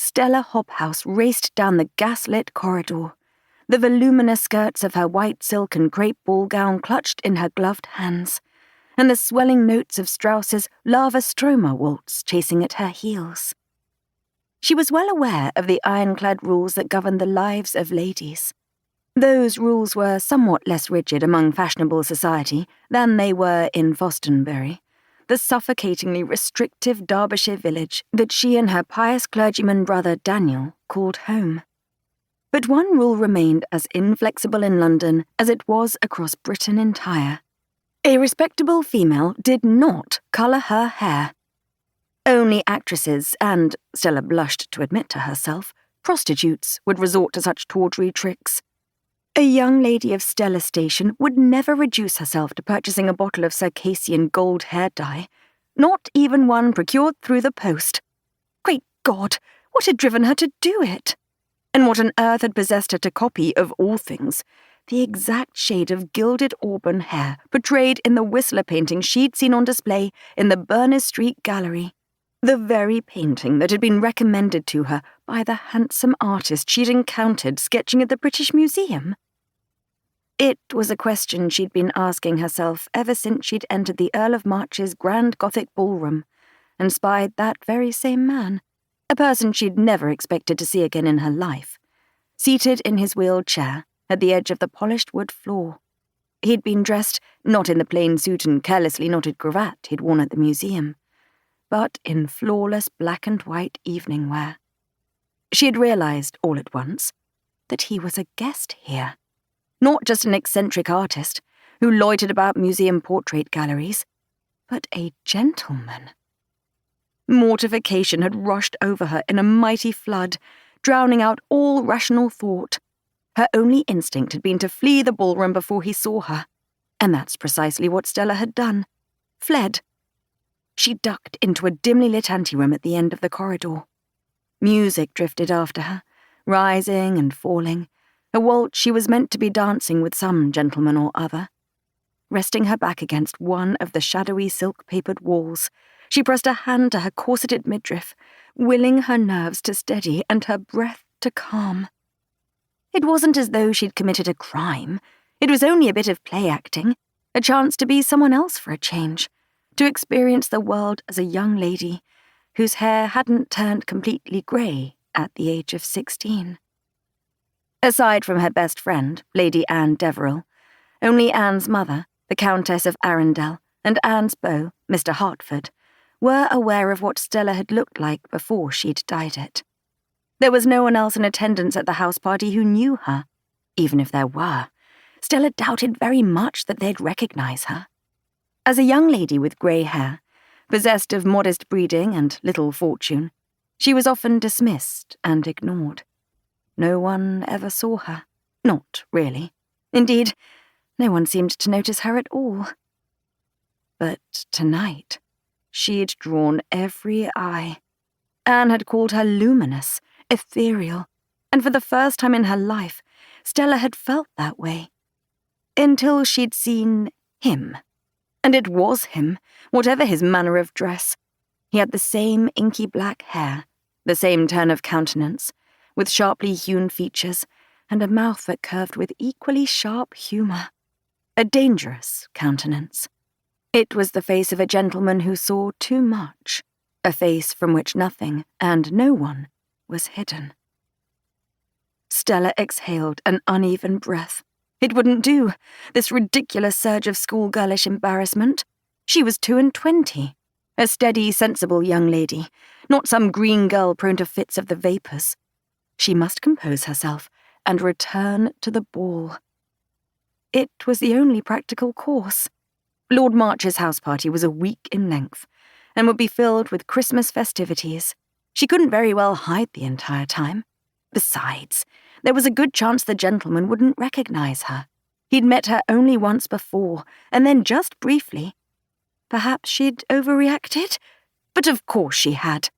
Stella Hobhouse raced down the gas-lit corridor, the voluminous skirts of her white silk and crepe ball gown clutched in her gloved hands, and the swelling notes of Strauss's Lava Stroma waltz chasing at her heels. She was well aware of the ironclad rules that govern the lives of ladies. Those rules were somewhat less rigid among fashionable society than they were in Fostonbury, the suffocatingly restrictive Derbyshire village that she and her pious clergyman brother Daniel called home. But one rule remained as inflexible in London as it was across Britain entire. A respectable female did not colour her hair. Only actresses and, Stella blushed to admit to herself, prostitutes would resort to such tawdry tricks. A young lady of Stella's station would never reduce herself to purchasing a bottle of Circassian gold hair dye, not even one procured through the post. Great God, what had driven her to do it? And what on earth had possessed her to copy, of all things, the exact shade of gilded auburn hair portrayed in the Whistler painting she'd seen on display in the Berners Street Gallery, the very painting that had been recommended to her by the handsome artist she'd encountered sketching at the British Museum? It was a question she'd been asking herself ever since she'd entered the Earl of March's grand Gothic ballroom and spied that very same man, a person she'd never expected to see again in her life, seated in his wheeled chair at the edge of the polished wood floor. He'd been dressed not in the plain suit and carelessly knotted cravat he'd worn at the museum, but in flawless black and white evening wear. She had realised all at once that he was a guest here, not just an eccentric artist who loitered about museum portrait galleries, but a gentleman. Mortification had rushed over her in a mighty flood, drowning out all rational thought. Her only instinct had been to flee the ballroom before he saw her, and that's precisely what Stella had done. Fled. She ducked into a dimly lit anteroom at the end of the corridor. Music drifted after her, rising and falling, a waltz she was meant to be dancing with some gentleman or other. Resting her back against one of the shadowy silk-papered walls, she pressed a hand to her corseted midriff, willing her nerves to steady and her breath to calm. It wasn't as though she'd committed a crime. It was only a bit of play acting, a chance to be someone else for a change, to experience the world as a young lady whose hair hadn't turned completely grey at the age of 16. Aside from her best friend, Lady Anne Deverell, only Anne's mother, the Countess of Arundel, and Anne's beau, Mr. Hertford, were aware of what Stella had looked like before she'd dyed it. There was no one else in attendance at the house party who knew her. Even if there were, Stella doubted very much that they'd recognise her. As a young lady with grey hair, possessed of modest breeding and little fortune, she was often dismissed and ignored. No one ever saw her. Not really. Indeed, no one seemed to notice her at all. But tonight, she'd drawn every eye. Anne had called her luminous, ethereal, and for the first time in her life, Stella had felt that way. Until she'd seen him. And it was him, whatever his manner of dress. He had the same inky black hair, the same turn of countenance, with sharply hewn features, and a mouth that curved with equally sharp humour. A dangerous countenance. It was the face of a gentleman who saw too much, a face from which nothing and no one was hidden. Stella exhaled an uneven breath. It wouldn't do, this ridiculous surge of schoolgirlish embarrassment. She was 22, a steady, sensible young lady, not some green girl prone to fits of the vapours. She must compose herself and return to the ball. It was the only practical course. Lord March's house party was a week in length, and would be filled with Christmas festivities. She couldn't very well hide the entire time. Besides, there was a good chance the gentleman wouldn't recognise her. He'd met her only once before, and then just briefly. Perhaps she'd overreacted? But of course she had.